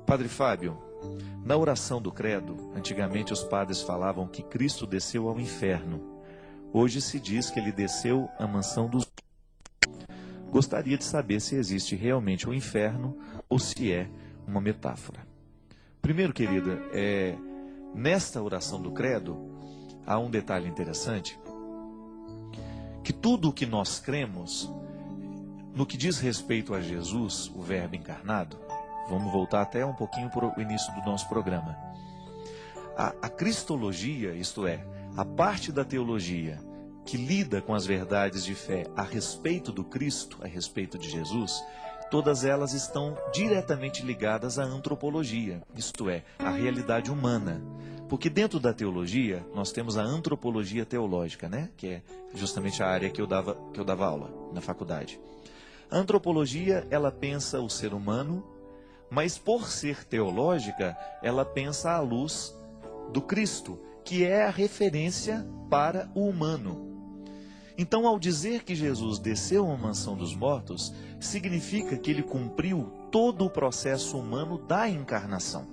Padre Fábio, na oração do credo, antigamente os padres falavam que Cristo desceu ao inferno. Hoje se diz que ele desceu à mansão dos... Gostaria de saber se existe realmente o inferno ou se é uma metáfora. Primeiro, querida, nesta oração do credo, há um detalhe interessante, que tudo o que nós cremos, no que diz respeito a Jesus, o Verbo encarnado, vamos voltar até um pouquinho para o início do nosso programa. A cristologia, isto é, a parte da teologia que lida com as verdades de fé a respeito do Cristo, a respeito de Jesus, todas elas estão diretamente ligadas à antropologia, isto é, à realidade humana. Porque dentro da teologia, nós temos a antropologia teológica, né? Que é justamente a área que eu dava aula na faculdade. A antropologia, ela pensa o ser humano, mas por ser teológica, ela pensa à luz do Cristo, que é a referência para o humano. Então, ao dizer que Jesus desceu à mansão dos mortos, significa que ele cumpriu todo o processo humano da encarnação.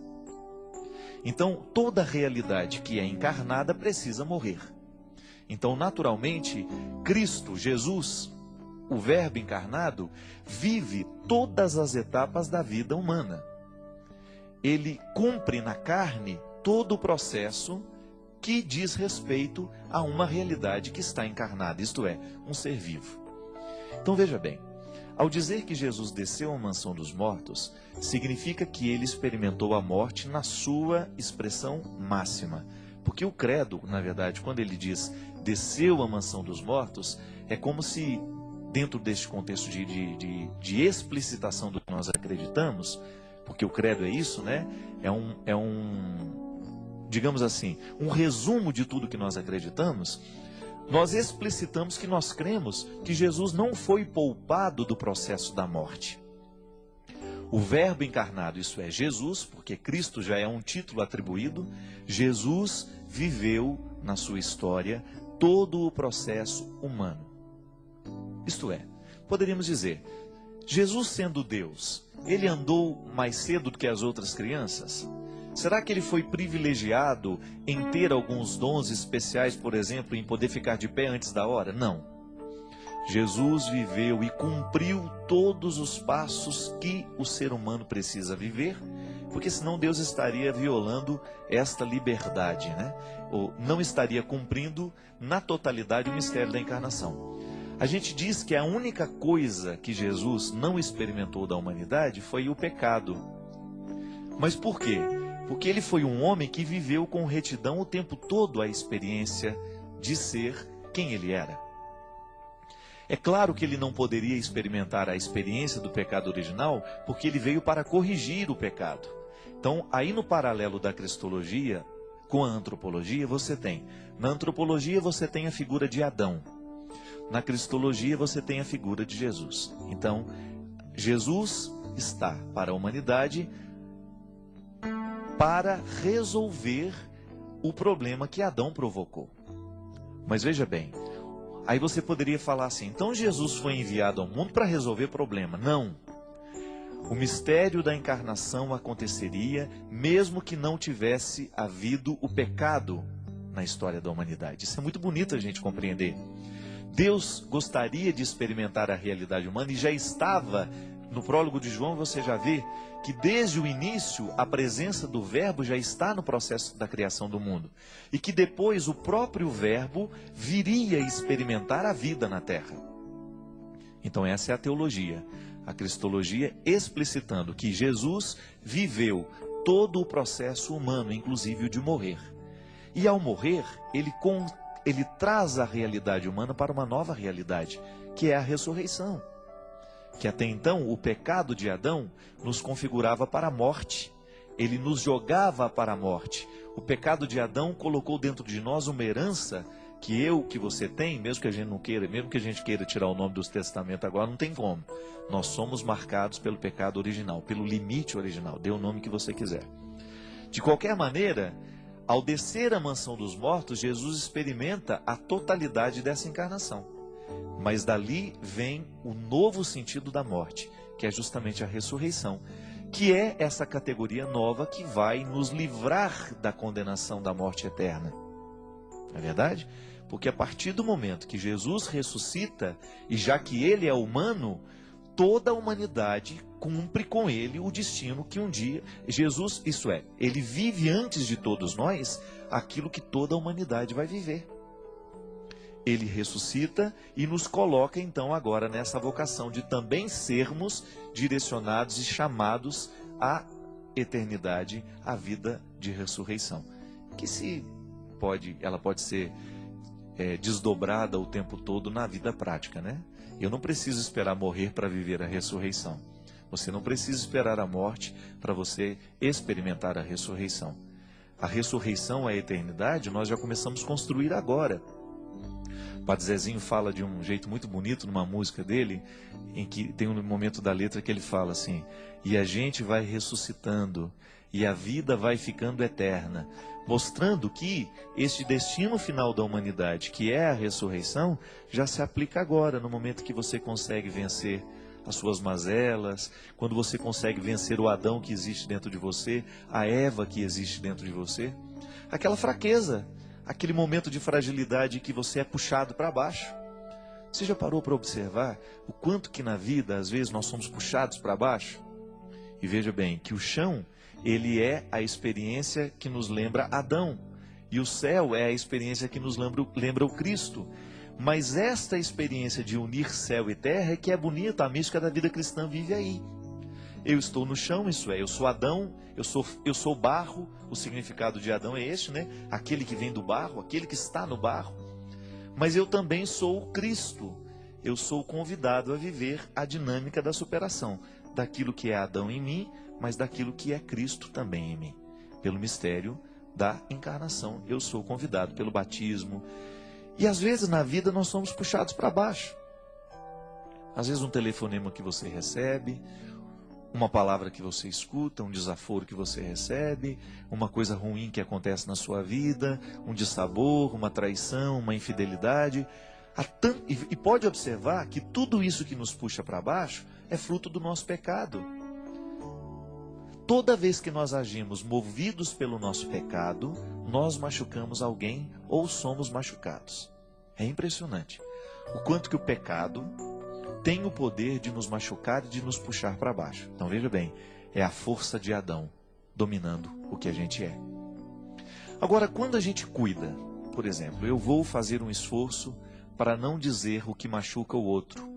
Então, toda realidade que é encarnada precisa morrer. Então, naturalmente, Cristo, Jesus, o Verbo encarnado, vive todas as etapas da vida humana. Ele cumpre na carne todo o processo que diz respeito a uma realidade que está encarnada, isto é, um ser vivo. Então veja bem, ao dizer que Jesus desceu à mansão dos mortos, significa que ele experimentou a morte na sua expressão máxima. Porque o credo, na verdade, quando ele diz desceu à mansão dos mortos, é como se, dentro deste contexto de explicitação do que nós acreditamos, porque o credo é isso, né? Digamos assim, um resumo de tudo que nós acreditamos, nós explicitamos que nós cremos que Jesus não foi poupado do processo da morte. O Verbo encarnado, isso é, Jesus, porque Cristo já é um título atribuído, Jesus viveu na sua história todo o processo humano. Isto é, poderíamos dizer, Jesus sendo Deus, ele andou mais cedo do que as outras crianças? Será que ele foi privilegiado em ter alguns dons especiais, por exemplo, em poder ficar de pé antes da hora? Não. Jesus viveu e cumpriu todos os passos que o ser humano precisa viver, porque senão Deus estaria violando esta liberdade, né? Ou não estaria cumprindo na totalidade o mistério da encarnação. A gente diz que a única coisa que Jesus não experimentou da humanidade foi o pecado. Mas por quê? Porque ele foi um homem que viveu com retidão o tempo todo a experiência de ser quem ele era. É claro que ele não poderia experimentar a experiência do pecado original, porque ele veio para corrigir o pecado. Então, aí no paralelo da cristologia com a antropologia, na antropologia você tem a figura de Adão. Na cristologia você tem a figura de Jesus. Então, Jesus está para a humanidade para resolver o problema que Adão provocou. Mas veja bem, aí você poderia falar assim, então Jesus foi enviado ao mundo para resolver problema. Não. O mistério da encarnação aconteceria mesmo que não tivesse havido o pecado na história da humanidade. Isso é muito bonito a gente compreender. Deus gostaria de experimentar a realidade humana e já estava, no prólogo de João você já vê que desde o início a presença do Verbo já está no processo da criação do mundo. E que depois o próprio Verbo viria experimentar a vida na Terra. Então essa é a teologia. A cristologia explicitando que Jesus viveu todo o processo humano, inclusive o de morrer. E ao morrer, ele traz a realidade humana para uma nova realidade, que é a ressurreição. Que até então o pecado de Adão nos configurava para a morte. Ele nos jogava para a morte. O pecado de Adão colocou dentro de nós uma herança que você tem, mesmo que a gente não queira, mesmo que a gente queira tirar o nome dos testamentos agora, não tem como. Nós somos marcados pelo pecado original, pelo limite original. Dê o nome que você quiser. De qualquer maneira, ao descer à mansão dos mortos, Jesus experimenta a totalidade dessa encarnação. Mas dali vem o novo sentido da morte, que é justamente a ressurreição, que é essa categoria nova que vai nos livrar da condenação da morte eterna. Não é verdade? Porque a partir do momento que Jesus ressuscita, e já que ele é humano, toda a humanidade cumpre com ele o destino que um dia Jesus, isso é, ele vive antes de todos nós aquilo que toda a humanidade vai viver. Ele ressuscita e nos coloca então agora nessa vocação de também sermos direcionados e chamados à eternidade, à vida de ressurreição, que ela pode ser desdobrada o tempo todo na vida prática, né? Eu não preciso esperar morrer para viver a ressurreição. Você não precisa esperar a morte para você experimentar a ressurreição. A ressurreição, a eternidade, nós já começamos a construir agora. O Padre Zezinho fala de um jeito muito bonito numa música dele, em que tem um momento da letra que ele fala assim: e a gente vai ressuscitando, e a vida vai ficando eterna, mostrando que este destino final da humanidade, que é a ressurreição, já se aplica agora, no momento que você consegue vencer as suas mazelas, quando você consegue vencer o Adão que existe dentro de você, a Eva que existe dentro de você, aquela fraqueza, aquele momento de fragilidade que você é puxado para baixo. Você já parou para observar o quanto que na vida, às vezes, nós somos puxados para baixo? E veja bem, que o chão, ele é a experiência que nos lembra Adão. E o céu é a experiência que nos lembra o Cristo. Mas esta experiência de unir céu e terra é que é bonita, a mística da vida cristã vive aí. Eu estou no chão, isso é, eu sou Adão, eu sou barro, o significado de Adão é este, né? Aquele que vem do barro, aquele que está no barro. Mas eu também sou o Cristo, eu sou convidado a viver a dinâmica da superação, daquilo que é Adão em mim, mas daquilo que é Cristo também em mim. Pelo mistério da encarnação, eu sou convidado pelo batismo. E às vezes na vida nós somos puxados para baixo. Às vezes um telefonema que você recebe, uma palavra que você escuta, um desaforo que você recebe, uma coisa ruim que acontece na sua vida, um dissabor, uma traição, uma infidelidade. E pode observar que tudo isso que nos puxa para baixo é fruto do nosso pecado. Toda vez que nós agimos movidos pelo nosso pecado, nós machucamos alguém ou somos machucados. É impressionante o quanto que o pecado tem o poder de nos machucar e de nos puxar para baixo. Então veja bem, é a força de Adão dominando o que a gente é. Agora, quando a gente cuida, por exemplo, eu vou fazer um esforço para não dizer o que machuca o outro.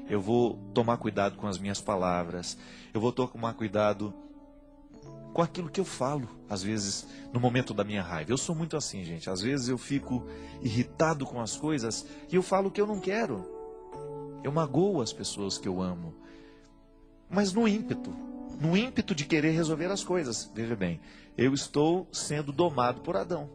Eu vou tomar cuidado com as minhas palavras. Eu vou tomar cuidado com aquilo que eu falo, às vezes, no momento da minha raiva. Eu sou muito assim, gente. Às vezes eu fico irritado com as coisas e eu falo o que eu não quero. Eu magoo as pessoas que eu amo. Mas no ímpeto de querer resolver as coisas. Veja bem, eu estou sendo domado por Adão.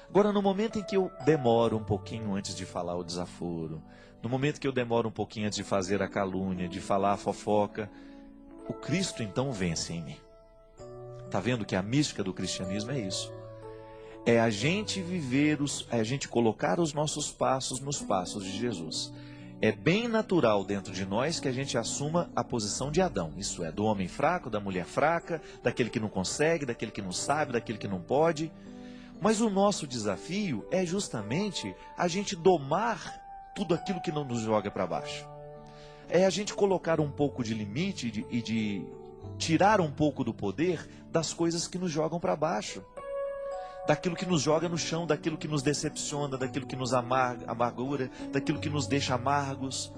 Agora, no momento em que eu demoro um pouquinho antes de falar o desaforo, no momento que eu demoro um pouquinho antes de fazer a calúnia, de falar a fofoca, o Cristo então vence em mim. Está vendo que a mística do cristianismo é isso? É a gente é a gente colocar os nossos passos nos passos de Jesus. É bem natural dentro de nós que a gente assuma a posição de Adão. Isso é, do homem fraco, da mulher fraca, daquele que não consegue, daquele que não sabe, daquele que não pode. Mas o nosso desafio é justamente a gente domar tudo aquilo que não nos joga para baixo. É a gente colocar um pouco de limite e de tirar um pouco do poder das coisas que nos jogam para baixo. Daquilo que nos joga no chão, daquilo que nos decepciona, daquilo que nos amargura, daquilo que nos deixa amargos.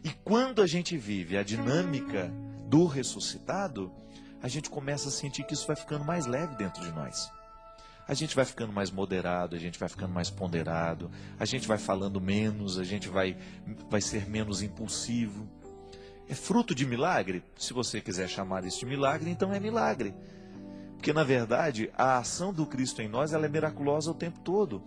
E quando a gente vive a dinâmica do ressuscitado, a gente começa a sentir que isso vai ficando mais leve dentro de nós. A gente vai ficando mais moderado, a gente vai ficando mais ponderado, a gente vai falando menos, a gente vai ser menos impulsivo. É fruto de milagre? Se você quiser chamar isso de milagre, então é milagre. Porque, na verdade, a ação do Cristo em nós ela é miraculosa o tempo todo,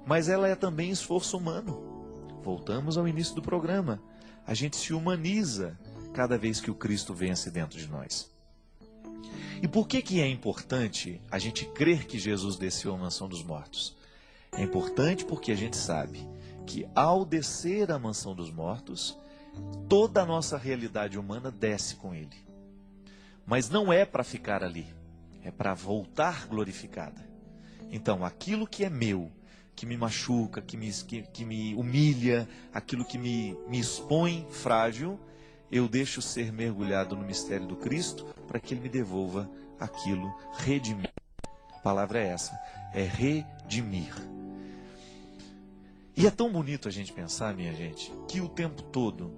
mas ela é também esforço humano. Voltamos ao início do programa. A gente se humaniza cada vez que o Cristo vence dentro de nós. E por que é importante a gente crer que Jesus desceu à mansão dos mortos? É importante porque a gente sabe que ao descer à mansão dos mortos, toda a nossa realidade humana desce com ele. Mas não é para ficar ali, é para voltar glorificada. Então, aquilo que é meu, que me machuca, que me humilha, aquilo que me expõe frágil, eu deixo ser mergulhado no mistério do Cristo, para que Ele me devolva aquilo, redimir. A palavra é essa, é redimir. E é tão bonito a gente pensar, minha gente, que o tempo todo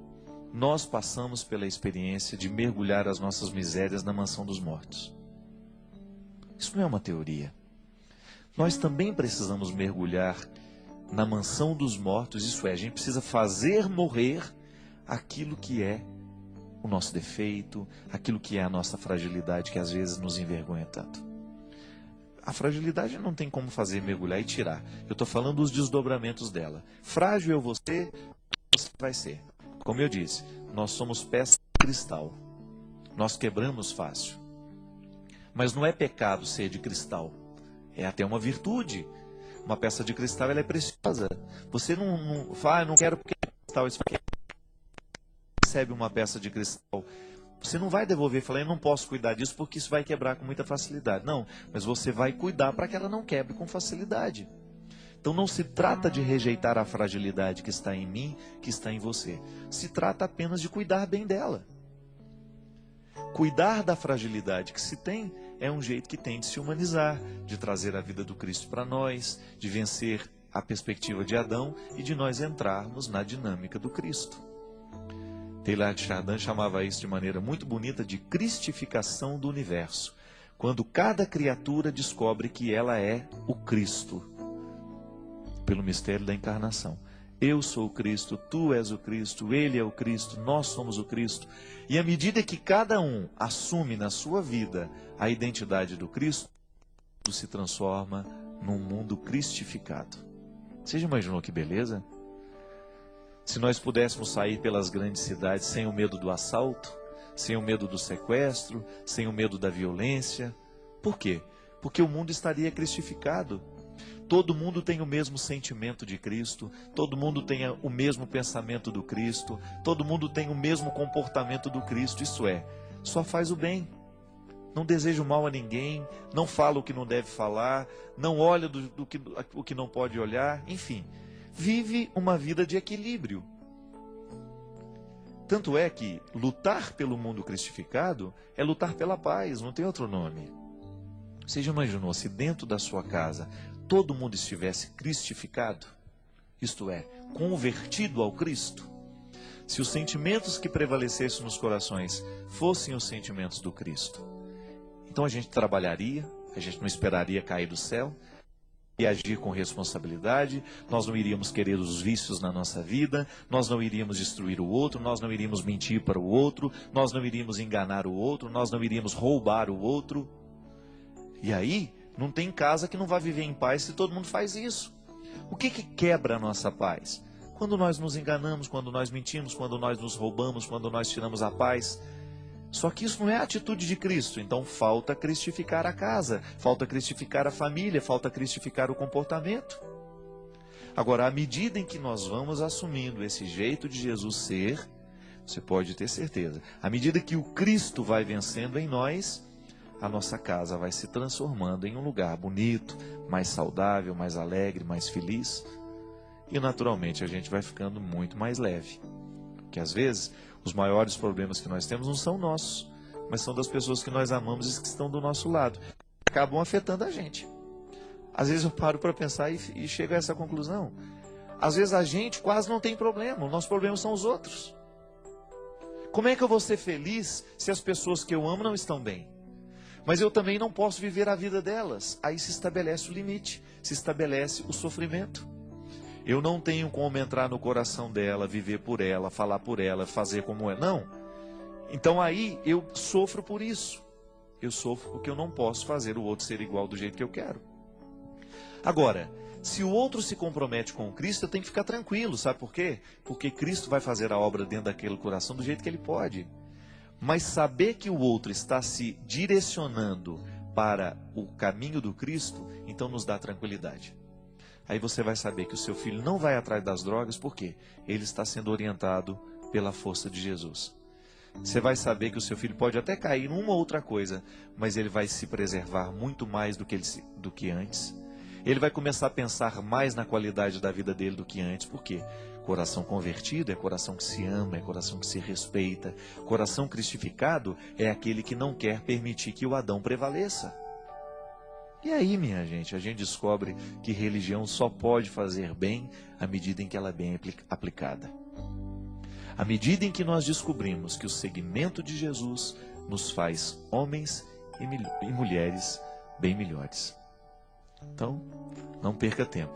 nós passamos pela experiência de mergulhar as nossas misérias na mansão dos mortos. Isso não é uma teoria. Nós também precisamos mergulhar na mansão dos mortos, isso é, a gente precisa fazer morrer aquilo que é o nosso defeito, aquilo que é a nossa fragilidade, que às vezes nos envergonha tanto. A fragilidade não tem como fazer mergulhar e tirar. Eu estou falando dos desdobramentos dela. Frágil você vai ser. Como eu disse, nós somos peça de cristal. Nós quebramos fácil. Mas não é pecado ser de cristal. É até uma virtude. Uma peça de cristal, ela é preciosa. Você não fala, eu não quero porque é cristal. Isso aqui recebe uma peça de cristal. Você não vai devolver e falar, eu não posso cuidar disso porque isso vai quebrar com muita facilidade. Não, mas você vai cuidar para que ela não quebre com facilidade. Então não se trata de rejeitar a fragilidade que está em mim, que está em você. Se trata apenas de cuidar bem dela. Cuidar da fragilidade que se tem é um jeito que tem de se humanizar, de trazer a vida do Cristo para nós, de vencer a perspectiva de Adão e de nós entrarmos na dinâmica do Cristo. Teilhard de Chardin chamava isso de maneira muito bonita de cristificação do universo, quando cada criatura descobre que ela é o Cristo, pelo mistério da encarnação. Eu sou o Cristo, tu és o Cristo, ele é o Cristo, nós somos o Cristo. E à medida que cada um assume na sua vida a identidade do Cristo, tudo se transforma num mundo cristificado. Você já imaginou que beleza? Se nós pudéssemos sair pelas grandes cidades sem o medo do assalto, sem o medo do sequestro, sem o medo da violência. Por quê? Porque o mundo estaria cristificado. Todo mundo tem o mesmo sentimento de Cristo, todo mundo tem o mesmo pensamento do Cristo, todo mundo tem o mesmo comportamento do Cristo, isso é, só faz o bem. Não deseja o mal a ninguém, não fala o que não deve falar, não olha o que não pode olhar, enfim, vive uma vida de equilíbrio. Tanto é que lutar pelo mundo cristificado é lutar pela paz, não tem outro nome. Você já imaginou se dentro da sua casa todo mundo estivesse cristificado? Isto é, convertido ao Cristo? Se os sentimentos que prevalecessem nos corações fossem os sentimentos do Cristo, então a gente trabalharia, a gente não esperaria cair do céu, e agir com responsabilidade, nós não iríamos querer os vícios na nossa vida, nós não iríamos destruir o outro, nós não iríamos mentir para o outro, nós não iríamos enganar o outro, nós não iríamos roubar o outro. E aí, não tem casa que não vá viver em paz se todo mundo faz isso. O que quebra a nossa paz? Quando nós nos enganamos, quando nós mentimos, quando nós nos roubamos, quando nós tiramos a paz. Só que isso não é a atitude de Cristo, então falta cristificar a casa, falta cristificar a família, falta cristificar o comportamento. Agora, à medida em que nós vamos assumindo esse jeito de Jesus ser, você pode ter certeza, à medida que o Cristo vai vencendo em nós, a nossa casa vai se transformando em um lugar bonito, mais saudável, mais alegre, mais feliz. E naturalmente a gente vai ficando muito mais leve. Porque às vezes os maiores problemas que nós temos não são nossos, mas são das pessoas que nós amamos e que estão do nosso lado. Acabam afetando a gente. Às vezes eu paro para pensar e chego a essa conclusão. Às vezes a gente quase não tem problema, os nossos problemas são os outros. Como é que eu vou ser feliz se as pessoas que eu amo não estão bem? Mas eu também não posso viver a vida delas. Aí se estabelece o limite, se estabelece o sofrimento. Eu não tenho como entrar no coração dela, viver por ela, falar por ela, fazer como ela. Não. Então aí eu sofro por isso. Eu sofro porque eu não posso fazer o outro ser igual do jeito que eu quero. Agora, se o outro se compromete com o Cristo, eu tenho que ficar tranquilo. Sabe por quê? Porque Cristo vai fazer a obra dentro daquele coração do jeito que Ele pode. Mas saber que o outro está se direcionando para o caminho do Cristo, então nos dá tranquilidade. Aí você vai saber que o seu filho não vai atrás das drogas, porque ele está sendo orientado pela força de Jesus. Você vai saber que o seu filho pode até cair numa outra coisa, mas ele vai se preservar muito mais do que antes. Ele vai começar a pensar mais na qualidade da vida dele do que antes. Por quê? Coração convertido é coração que se ama, é coração que se respeita. Coração cristificado é aquele que não quer permitir que o Adão prevaleça. E aí, minha gente, a gente descobre que religião só pode fazer bem à medida em que ela é bem aplicada. À medida em que nós descobrimos que o seguimento de Jesus nos faz homens e mulheres bem melhores. Então, não perca tempo.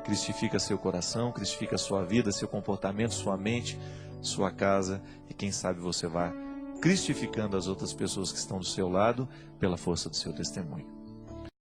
Cristifica seu coração, cristifica sua vida, seu comportamento, sua mente, sua casa. E quem sabe você vai cristificando as outras pessoas que estão do seu lado pela força do seu testemunho.